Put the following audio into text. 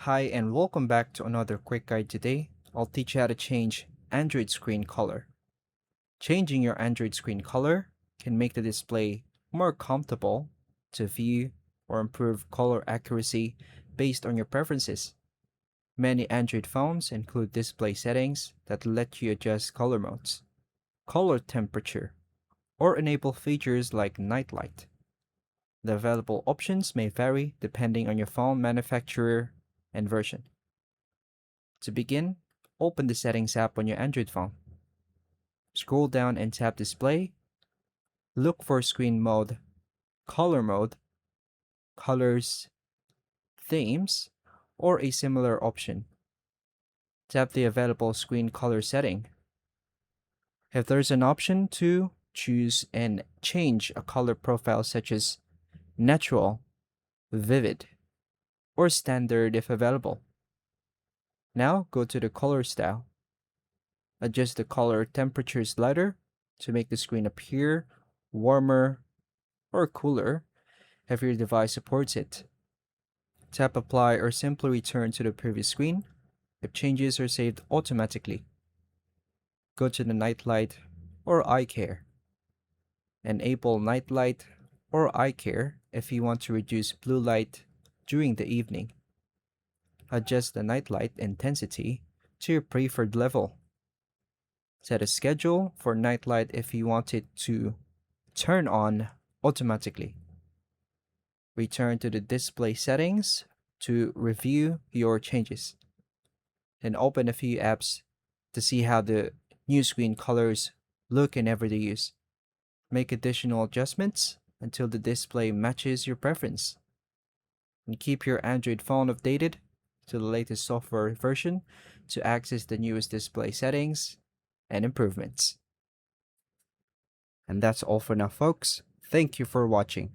Hi and welcome back to another quick guide. Today, I'll teach you how to change Android screen color. Changing your Android screen color can make the display more comfortable to view or improve color accuracy based on your preferences. Many Android phones include display settings that let you adjust color modes, color temperature, or enable features like night light. The available options may vary depending on your phone manufacturer and version. To begin, open the Settings app on your Android phone. Scroll down and tap Display. Look for Screen Mode, Color Mode, Colors, Themes, or a similar option. Tap the available screen color setting. If there's an option to choose and change a color profile such as Natural, Vivid, or Standard if available. Now go to the color style. Adjust the color temperature slider to make the screen appear warmer or cooler if your device supports it. Tap Apply or simply return to the previous screen if changes are saved automatically. Go to the Night Light or Eye Care. Enable Night Light or Eye Care if you want to reduce blue light during the evening. Adjust the night light intensity to your preferred level. Set a schedule for night light if you want it to turn on automatically. Return to the display settings to review your changes. Then open a few apps to see how the new screen colors look in everyday use. Make additional adjustments until the display matches your preference. And keep your Android phone updated to the latest software version to access the newest display settings and improvements. And that's all for now, folks. Thank you for watching.